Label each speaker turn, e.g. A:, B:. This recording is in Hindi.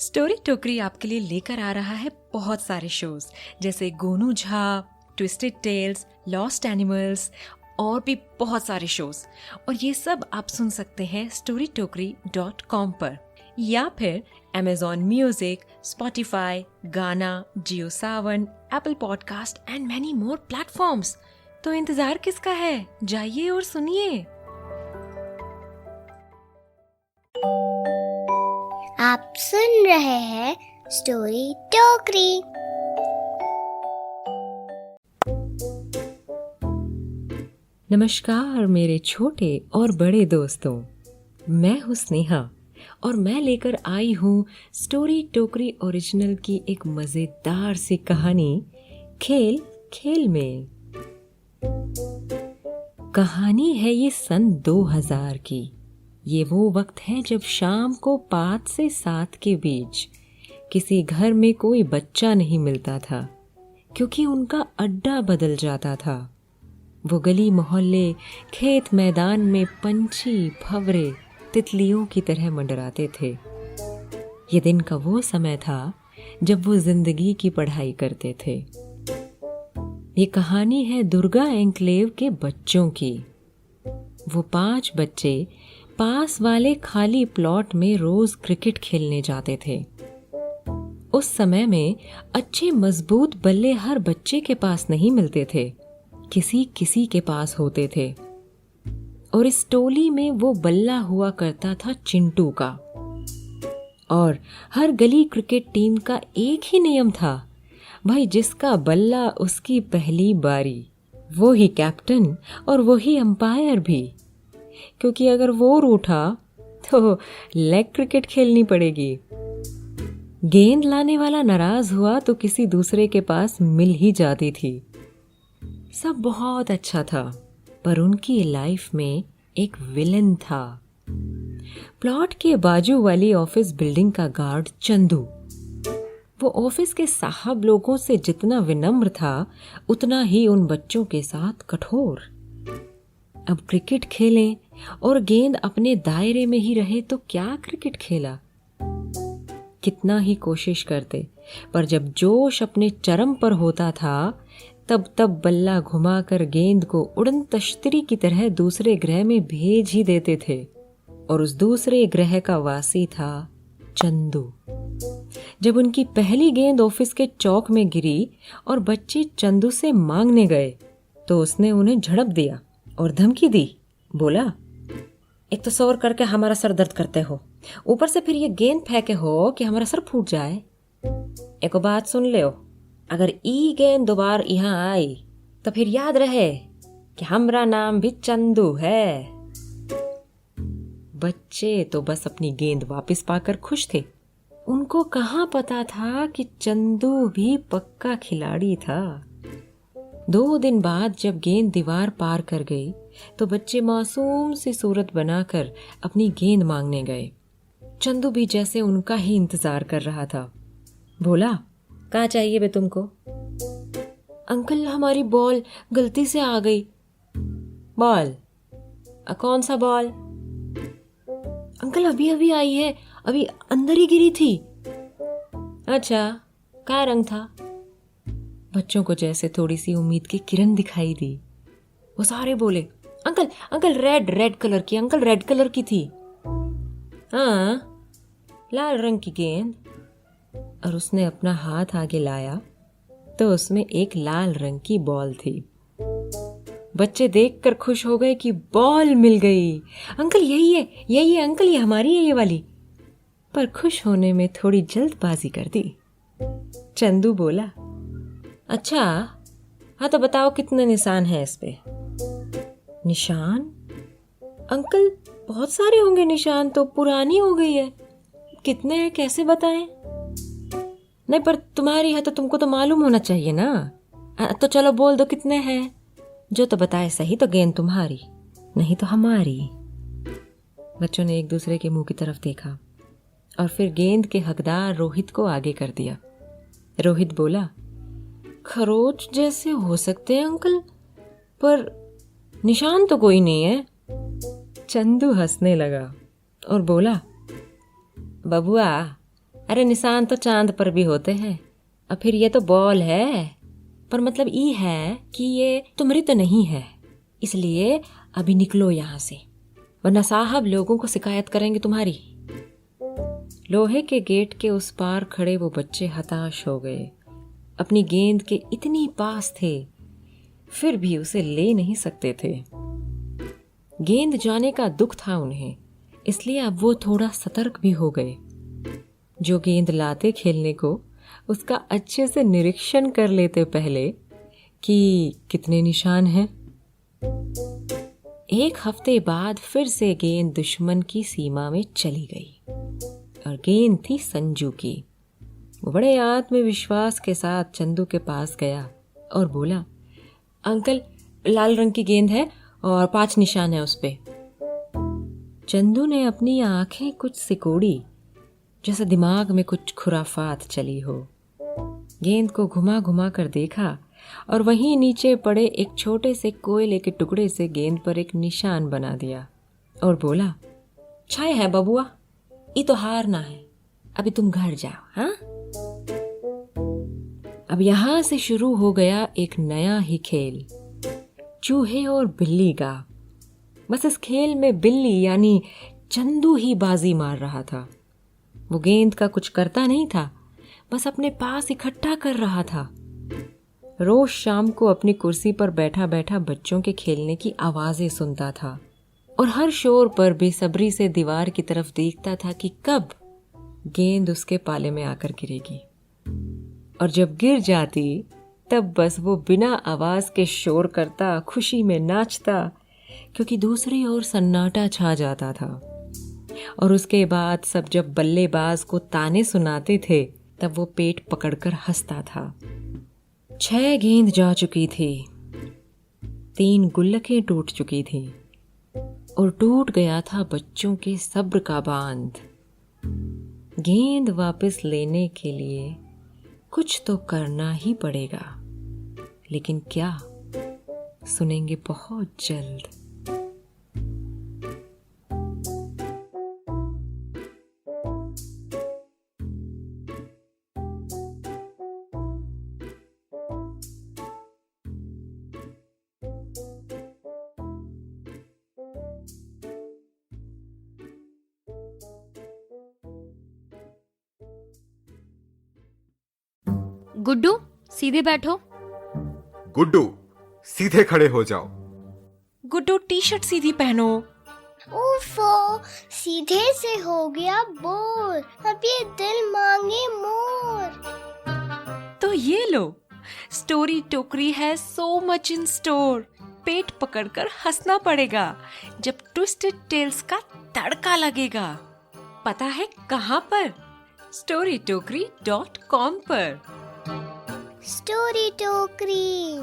A: स्टोरी टोकरी आपके लिए लेकर आ रहा है बहुत सारे शोज जैसे Gonu Jha, twisted tales, lost animals और भी बहुत सारे शोज। और ये सब आप सुन सकते हैं storytokri.com पर या फिर Amazon music, Spotify, Gaana, Jio Saavn, Apple podcast and many more platforms. तो इंतजार किसका है, जाइए और सुनिए।
B: आप सुन रहे हैं स्टोरी टोकरी।
A: नमस्कार मेरे छोटे और बड़े दोस्तों, मैं हूँ स्नेहा और मैं लेकर आई हूँ स्टोरी टोकरी ओरिजिनल की एक मजेदार सी कहानी खेल खेल में। कहानी है ये सन 2000 की। ये वो वक्त है जब शाम को 5 से 7 के बीच किसी घर में कोई बच्चा नहीं मिलता था क्योंकि उनका अड्डा बदल जाता था। वो गली मोहल्ले, खेत मैदान में पंछी, भंवरे, तितलियों की तरह मंडराते थे। ये दिन का वो समय था जब वो जिंदगी की पढ़ाई करते थे। ये कहानी है दुर्गा एन्क्लेव के बच्चों की। वो 5 बच्चे पास वाले खाली प्लॉट में रोज क्रिकेट खेलने जाते थे। उस समय में अच्छे मजबूत बल्ले हर बच्चे के पास नहीं मिलते थे, किसी किसी के पास होते थे। और इस टोली में वो बल्ला हुआ करता था चिंटू का। और हर गली क्रिकेट टीम का एक ही नियम था, भाई जिसका बल्ला उसकी पहली बारी, वो ही कैप्टन और वो ही अंपायर भी, क्योंकि अगर वो रूठा तो लेग क्रिकेट खेलनी पड़ेगी। गेंद लाने वाला नाराज हुआ तो किसी दूसरे के पास मिल ही जाती थी। सब बहुत अच्छा था, पर उनकी लाइफ में एक विलन था। प्लॉट के बाजू वाली ऑफिस बिल्डिंग का गार्ड चंदू। वो ऑफिस के साहब लोगों से जितना विनम्र था, उतना ही उन बच्चों के साथ कठोर। अब क्रिकेट खेलें और गेंद अपने दायरे में ही रहे तो क्या क्रिकेट खेला। कितना ही कोशिश करते, पर जब जोश अपने चरम पर होता था तब बल्ला घुमाकर गेंद को उड़न तश्तरी की तरह दूसरे ग्रह में भेज ही देते थे। और उस दूसरे ग्रह का वासी था चंदू। जब उनकी पहली गेंद ऑफिस के चौक में गिरी और बच्चे चंदू से मांगने गए तो उसने उन्हें झड़प दिया और धमकी दी। बोला, एक तो शोर करके हमारा सर दर्द करते हो, ऊपर से फिर ये गेंद फेंके हो कि हमारा सर फूट जाए। एक बात सुन ले, अगर ई गेंद दोबारा यहाँ आई तो फिर याद रहे कि हमारा नाम भी चंदू है। बच्चे तो बस अपनी गेंद वापस पाकर खुश थे। उनको कहाँ पता था कि चंदू भी पक्का खिलाड़ी था। 2 दिन बाद जब गेंद दीवार पार कर गई तो बच्चे मासूम सी सूरत बनाकर अपनी गेंद मांगने गए। चंदू भी जैसे उनका ही इंतजार कर रहा था। बोला, क्या चाहिए बे तुमको? अंकल, हमारी बॉल गलती से आ गई। बॉल? कौन सा बॉल? अंकल, अभी अभी आई है, अभी अंदर ही गिरी थी। अच्छा, क्या रंग था? बच्चों को जैसे थोड़ी सी उम्मीद की किरण दिखाई दी। वो सारे बोले, अंकल अंकल, रेड कलर की, अंकल रेड कलर की थी। हाँ, लाल रंग की गेंद। और उसने अपना हाथ आगे लाया तो उसमें एक लाल रंग की बॉल थी। बच्चे देखकर खुश हो गए कि बॉल मिल गई। अंकल यही है अंकल, ये हमारी है ये वाली। पर खुश होने में थोड़ी जल्दबाजी कर दी। चंदू बोला, अच्छा हाँ तो बताओ कितने निशान हैं इस पे? निशान? अंकल बहुत सारे होंगे निशान, तो पुरानी हो गई है। कितने हैं, कैसे बताएं? नहीं, पर तुम्हारी है तो तुमको तो मालूम होना चाहिए ना। तो चलो बोल दो कितने हैं। जो तो बताए सही, तो गेंद तुम्हारी, नहीं तो हमारी। बच्चों ने एक दूसरे के मुंह की तरफ देखा और फिर गेंद के हकदार रोहित को आगे कर दिया। रोहित बोला, खरोच जैसे हो सकते हैं अंकल, पर निशान तो कोई नहीं है। चंदू हंसने लगा और बोला, बबुआ अरे निशान तो चांद पर भी होते हैं। और फिर ये तो बॉल है, पर मतलब ये है कि ये तुम्हारी तो नहीं है, इसलिए अभी निकलो यहाँ से, वरना साहब लोगों को शिकायत करेंगे तुम्हारी। लोहे के गेट के उस पार खड़े वो बच्चे हताश हो गए। अपनी गेंद के इतनी पास थे, फिर भी उसे ले नहीं सकते थे। गेंद जाने का दुख था उन्हें, इसलिए अब वो थोड़ा सतर्क भी हो गए। जो गेंद लाते खेलने को, उसका अच्छे से निरीक्षण कर लेते पहले कि कितने निशान हैं। एक हफ्ते बाद फिर से गेंद दुश्मन की सीमा में चली गई और गेंद थी संजू की। वो बड़े आत्मविश्वास के साथ चंदू के पास गया और बोला, अंकल लाल रंग की गेंद है और 5 निशान है उस पे। चंदू ने अपनी आंखें कुछ सिकोड़ी, जैसे दिमाग में कुछ खुराफात चली हो। गेंद को घुमा घुमा कर देखा और वहीं नीचे पड़े एक छोटे से कोयले के टुकड़े से गेंद पर एक निशान बना दिया और बोला, छाए है बबुआ, ये तो हारना है, अभी तुम घर जाओ। हाँ, अब यहां से शुरू हो गया एक नया ही खेल, चूहे और बिल्ली का। बस इस खेल में बिल्ली यानी चंदू ही बाजी मार रहा था। वो गेंद का कुछ करता नहीं था, बस अपने पास इकट्ठा कर रहा था। रोज शाम को अपनी कुर्सी पर बैठा बैठा बच्चों के खेलने की आवाजें सुनता था और हर शोर पर बेसब्री से दीवार की तरफ देखता था कि कब गेंद उसके पाले में आकर गिरेगी। और जब गिर जाती तब बस वो बिना आवाज के शोर करता, खुशी में नाचता, क्योंकि दूसरी ओर सन्नाटा छा जाता था। और उसके बाद सब जब बल्लेबाज को ताने सुनाते थे तब वो पेट पकड़कर हंसता था। 6 गेंद जा चुकी थी, 3 गुल्लकें टूट चुकी थी और टूट गया था बच्चों के सब्र का बांध। गेंद वापस लेने के लिए कुछ तो करना ही पड़ेगा, लेकिन क्या, सुनेंगे बहुत जल्द।
C: गुड्डू सीधे बैठो।
D: गुड्डू सीधे खड़े हो जाओ।
A: गुड्डू टी शर्ट सीधी पहनो।
B: उफो, सीधे से हो गया बोर, अब ये दिल मांगे मोर।
A: तो ये लो, स्टोरी टोकरी है सो मच इन स्टोर। पेट पकड़कर हंसना पड़ेगा जब ट्विस्टेड टेल्स का तड़का लगेगा। पता है कहाँ पर? storytokri.com पर।
B: स्टोरी टोकरी।